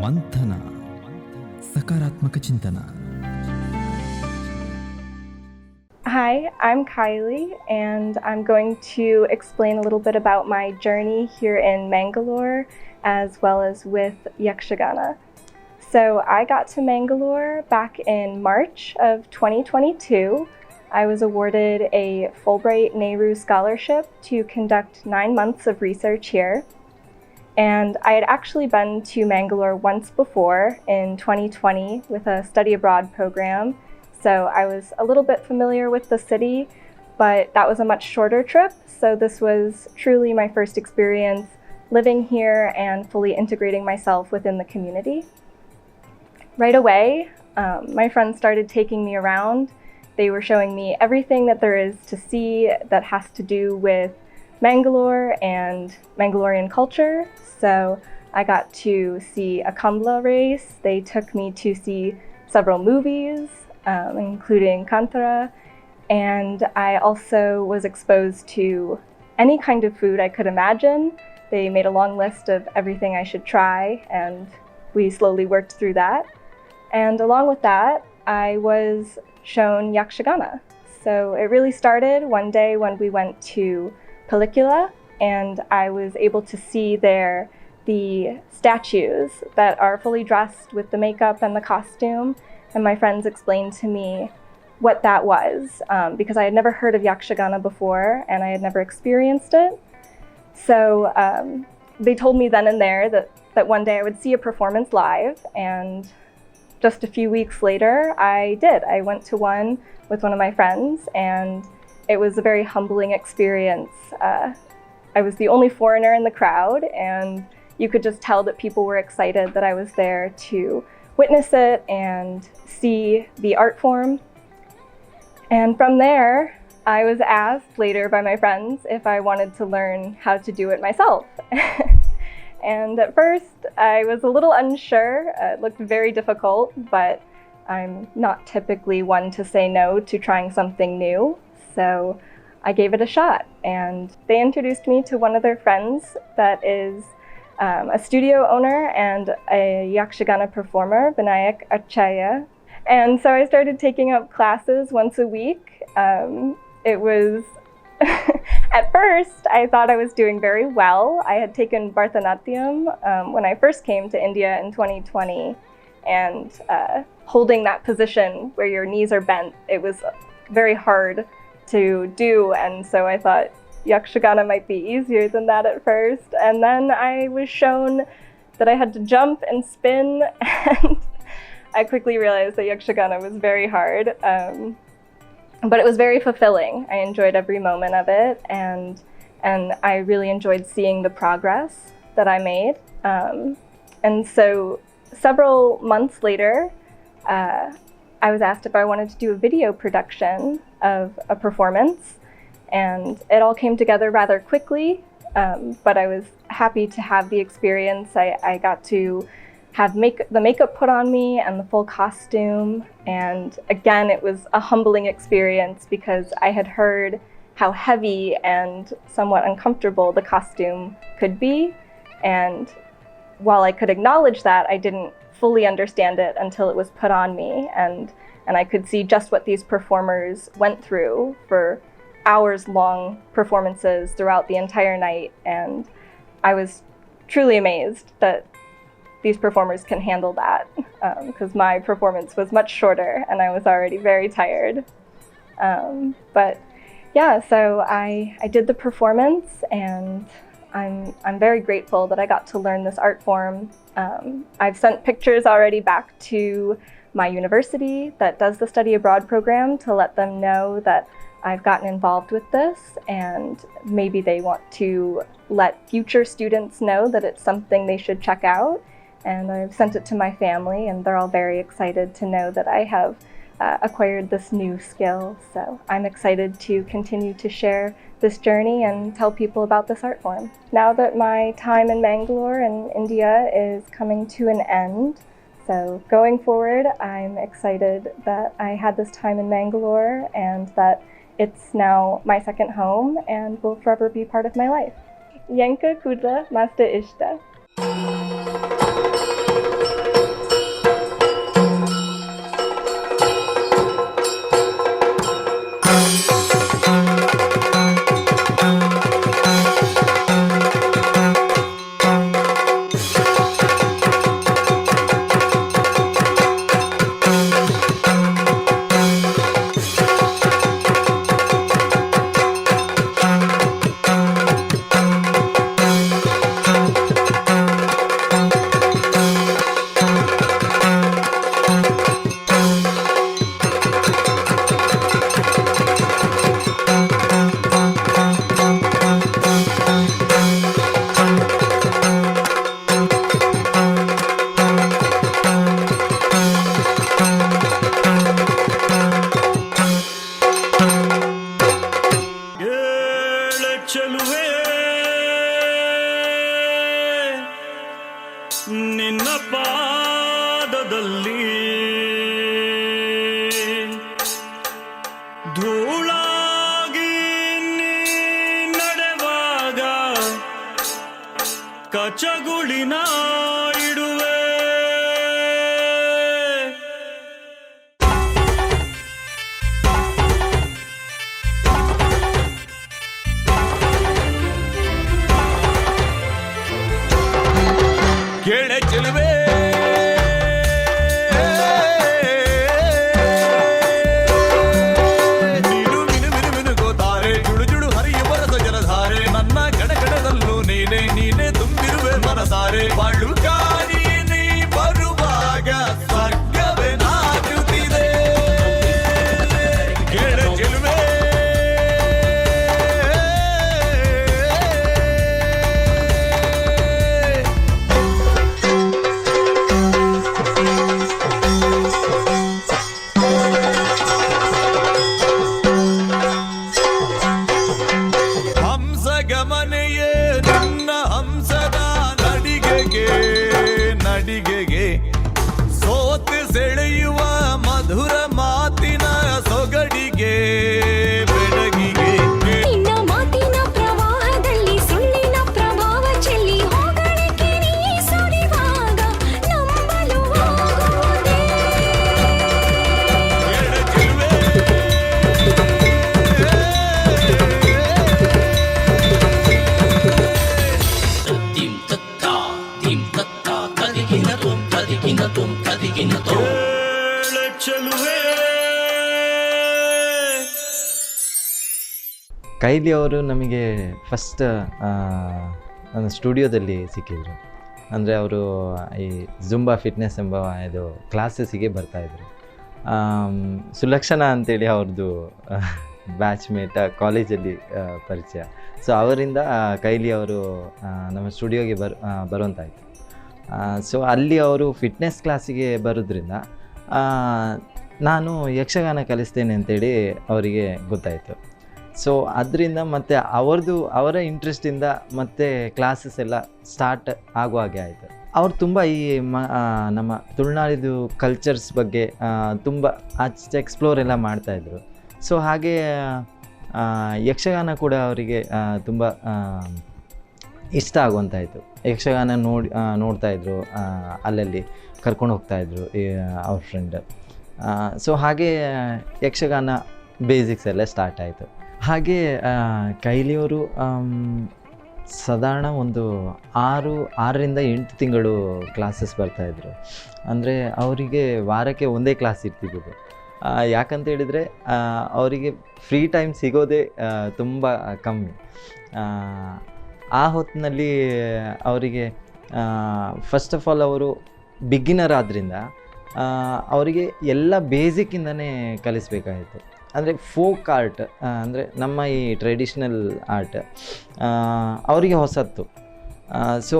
ಮಂಥನ ಸಕಾರಾತ್ಮಕ ಚಿಂತನ. Hi, I'm Kiley, and I'm going to explain a little bit about my journey here in Mangalore, as well as with Yakshagana. So I got to Mangalore back in March of 2022. I was awarded a Fulbright-Nehru scholarship to conduct 9 months of research here. And I had actually been to Mangalore once before in 2020 with a study abroad program. So I was a little bit familiar with the city, but that was a much shorter trip. So this was truly my first experience living here and fully integrating myself within the community. Right away, my friends started taking me around. They were showing me everything that there is to see that has to do with Mangalore and Mangalorean culture. So I got to see a Kambla race. They took me to see several movies, including Kantara, and I also was exposed to any kind of food I could imagine. They made a long list of everything I should try, and we slowly worked through that. And along with that, I was shown Yakshagana. So it really started one day when we went to Pellicula, and I was able to see there the statues that are fully dressed with the makeup and the costume. And my friends explained to me what that was, because I had never heard of Yakshagana before and I had never experienced it. So they told me then and there that one day I would see a performance live, and just a few weeks later I did. I went to one with one of my friends, and it was a very humbling experience. I was the only foreigner in the crowd, and you could just tell that people were excited that I was there to witness it and see the art form. And from there, I was asked later by my friends if I wanted to learn how to do it myself. And at first, I was a little unsure. It looked very difficult, but I'm not typically one to say no to trying something new. So I gave it a shot, and they introduced me to one of their friends that is a studio owner and a Yakshagana performer, Vinayak, Acharya. And so I started taking up classes once a week. It was, at first, I thought I was doing very well. I had taken Bharatanatyam when I first came to India in 2020, and holding that position where your knees are bent, it was very hard to do, and so I thought Yakshagana might be easier than that at first. And then I was shown that I had to jump and spin, and I quickly realized that Yakshagana was very hard, but it was very fulfilling. I enjoyed every moment of it, and I really enjoyed seeing the progress that I made. And so several months later, I was asked if I wanted to do a video production of a performance, and it all came together rather quickly, but I was happy to have the experience. I got to have the makeup put on me and the full costume, and again, it was a humbling experience because I had heard how heavy and somewhat uncomfortable the costume could be, and while I could acknowledge that, I didn't fully understand it until it was put on me, and I could see just what these performers went through for hours-long performances throughout the entire night, and I was truly amazed that these performers can handle that, because my performance was much shorter and I was already very tired. But yeah, so I did the performance, and I'm very grateful that I got to learn this art form. I've sent pictures already back to my university that does the study abroad program to let them know that I've gotten involved with this, and maybe they want to let future students know that it's something they should check out. And I've sent it to my family, and they're all very excited to know that I have acquired this new skill. So I'm excited to continue to share this journey and tell people about this art form. Now that my time in Mangalore and India is coming to an end, so going forward, I'm excited that I had this time in Mangalore and that it's now my second home and will forever be part of my life. Yanka Kudla Masta Ishta. ಸೆಳೆಯುವ ಮಧುರ ಮಾತಿನ ಸೊಗಡಿಗೆ ಬೆಡಗಿಗೆ ನಿನ್ನ ಮಾತಿನ ಪ್ರವಾಹದಲ್ಲಿ ಸುಳ್ಳಿನ ಪ್ರಭಾವ ಚೆಲ್ಲಿ ಹೋಗಳಿಕೆ ನೀ ಸುರಿವಾಗ ನಂಬಲು ಆಗುವುದೇ ಎಡಚಿರುವೆ. ಎಡಚಲುವೆ. ಕೈಲಿ ಅವರು ನಮಗೆ ಫಸ್ಟ್ ನನ್ನ ಸ್ಟುಡಿಯೋದಲ್ಲಿ ಸಿಕ್ಕಿದ್ರು. ಅಂದರೆ ಅವರು ಈ ಜುಂಬಾ ಫಿಟ್ನೆಸ್ ಎಂಬ ಇದು ಕ್ಲಾಸಸ್ಸಿಗೆ ಬರ್ತಾಯಿದ್ರು. ಸುಲಕ್ಷಣಾ ಅಂತೇಳಿ ಅವ್ರದ್ದು ಬ್ಯಾಚ್ಮೇಟ ಕಾಲೇಜಲ್ಲಿ ಪರಿಚಯ. ಸೊ ಅವರಿಂದ ಕೈಲಿ ಅವರು ನಮ್ಮ ಸ್ಟುಡಿಯೋಗೆ ಬರುವಂತಾಯಿತು. ಸೊ ಅಲ್ಲಿ ಅವರು ಫಿಟ್ನೆಸ್ ಕ್ಲಾಸಿಗೆ ಬರೋದ್ರಿಂದ ನಾನು ಯಕ್ಷಗಾನ ಕಲಿಸ್ತೇನೆ ಅಂತೇಳಿ ಅವರಿಗೆ ಗೊತ್ತಾಯಿತು. ಸೊ ಅದರಿಂದ ಮತ್ತು ಅವರ ಇಂಟ್ರೆಸ್ಟಿಂದ ಮತ್ತು ಕ್ಲಾಸಸ್ ಎಲ್ಲ ಸ್ಟಾರ್ಟ್ ಆಗೋ ಹಾಗೆ ಆಯಿತು. ಅವ್ರು ತುಂಬ ಈ ನಮ್ಮ ತುಳುನಾಡಿದು ಕಲ್ಚರ್ಸ್ ಬಗ್ಗೆ ತುಂಬ ಆಚೆ ಎಕ್ಸ್ಪ್ಲೋರ್ ಎಲ್ಲ ಮಾಡ್ತಾಯಿದ್ರು. ಸೊ ಹಾಗೆ ಯಕ್ಷಗಾನ ಕೂಡ ಅವರಿಗೆ ತುಂಬ ಇಷ್ಟ ಆಗುವಂತಾಯಿತು. ಯಕ್ಷಗಾನ ನೋಡ್ತಾಯಿದ್ರು, ಅಲ್ಲಲ್ಲಿ ಕರ್ಕೊಂಡು ಹೋಗ್ತಾಯಿದ್ರು ಅವ್ರ ಫ್ರೆಂಡ್. ಸೊ ಹಾಗೆ ಯಕ್ಷಗಾನ ಬೇಸಿಕ್ಸ್ ಎಲ್ಲ ಸ್ಟಾರ್ಟ್ ಆಯಿತು. ಹಾಗೆ ಕೈಲಿಯವರು ಸಾಧಾರಣ ಒಂದು 6ರಿಂದ 8 ತಿಂಗಳು ಕ್ಲಾಸಸ್ ಬರ್ತಾಯಿದ್ರು. ಅಂದರೆ ಅವರಿಗೆ ವಾರಕ್ಕೆ ಒಂದೇ ಕ್ಲಾಸ್ ಇರ್ತಿದ್ದು. ಯಾಕಂತ ಹೇಳಿದರೆ ಅವರಿಗೆ ಫ್ರೀ ಟೈಮ್ ಸಿಗೋದೇ ತುಂಬ ಕಮ್ಮಿ. ಆ ಹೊತ್ತಿನಲ್ಲಿ ಅವರಿಗೆ ಫಸ್ಟ್ ಆಫ್ ಆಲ್ ಅವರು ಬಿಗಿನರ್ ಆದ್ದರಿಂದ ಅವರಿಗೆ ಎಲ್ಲ ಬೇಸಿಕ್ಕಿಂದನೇ ಕಲಿಸಬೇಕಾಯಿತು. ಅಂದರೆ ಫೋಕ್ ಆರ್ಟ್ ಅಂದರೆ ನಮ್ಮ ಈ ಟ್ರೆಡಿಷ್ನಲ್ ಆರ್ಟ್ ಅವರಿಗೆ ಹೊಸತ್ತು. ಸೊ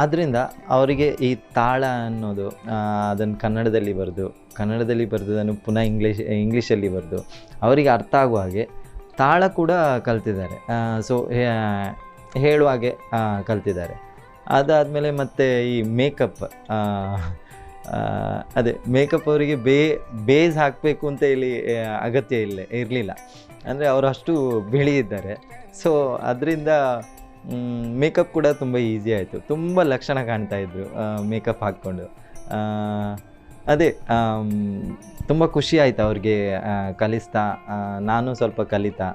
ಅದರಿಂದ ಅವರಿಗೆ ಈ ತಾಳ ಅನ್ನೋದು ಅದನ್ನು ಕನ್ನಡದಲ್ಲಿ ಬರೆದು ಪುನಃ ಇಂಗ್ಲೀಷಲ್ಲಿ ಬರೆದು ಅವರಿಗೆ ಅರ್ಥ ಆಗುವ ಹಾಗೆ ತಾಳ ಕೂಡ ಕಲ್ತಿದ್ದಾರೆ. ಸೊ ಹೇಳುವಾಗೆ ಕಲ್ತಿದ್ದಾರೆ. ಅದಾದಮೇಲೆ ಮತ್ತು ಈ ಮೇಕಪ್, ಅದೇ ಮೇಕಪ್ ಅವರಿಗೆ ಬೇಸ್ ಹಾಕಬೇಕು ಅಂತ ಹೇಳಿ ಅಗತ್ಯ ಇರಲಿಲ್ಲ. ಅಂದರೆ ಅವರು ಅಷ್ಟು ಬಿಳಿ ಇದ್ದಾರೆ. ಸೊ ಅದರಿಂದ ಮೇಕಪ್ ಕೂಡ ತುಂಬ ಈಸಿ ಆಯಿತು. ತುಂಬ ಲಕ್ಷಣ ಕಾಣ್ತಾಯಿದ್ರು ಮೇಕಪ್ ಹಾಕ್ಕೊಂಡು. ಅದೇ ತುಂಬ ಖುಷಿ ಆಯಿತು ಅವ್ರಿಗೆ ಕಲಿಸ್ತಾ. ನಾನು ಸ್ವಲ್ಪ ಕಲಿತಾ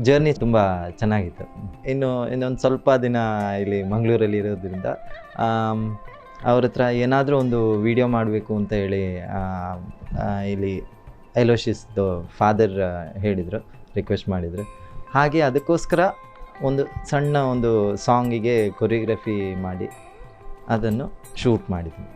ಜರ್ನಿ ತುಂಬ ಚೆನ್ನಾಗಿತ್ತು. ಇನ್ನೊಂದು ಸ್ವಲ್ಪ ದಿನ ಇಲ್ಲಿ ಮಂಗಳೂರಲ್ಲಿ ಇರೋದ್ರಿಂದ ಅವ್ರ ಹತ್ರ ಏನಾದರೂ ಒಂದು ವಿಡಿಯೋ ಮಾಡಬೇಕು ಅಂತ ಹೇಳಿ ಇಲ್ಲಿ ಅಲೋಶಿಯಸ್ದು ಫಾದರ್ ಹೇಳಿದರು, ರಿಕ್ವೆಸ್ಟ್ ಮಾಡಿದರು. ಹಾಗೆ ಅದಕ್ಕೋಸ್ಕರ ಒಂದು ಸಣ್ಣ ಒಂದು ಸಾಂಗಿಗೆ ಕೊರಿಯೋಗ್ರಫಿ ಮಾಡಿ ಅದನ್ನು ಶೂಟ್ ಮಾಡಿದ್ವಿ.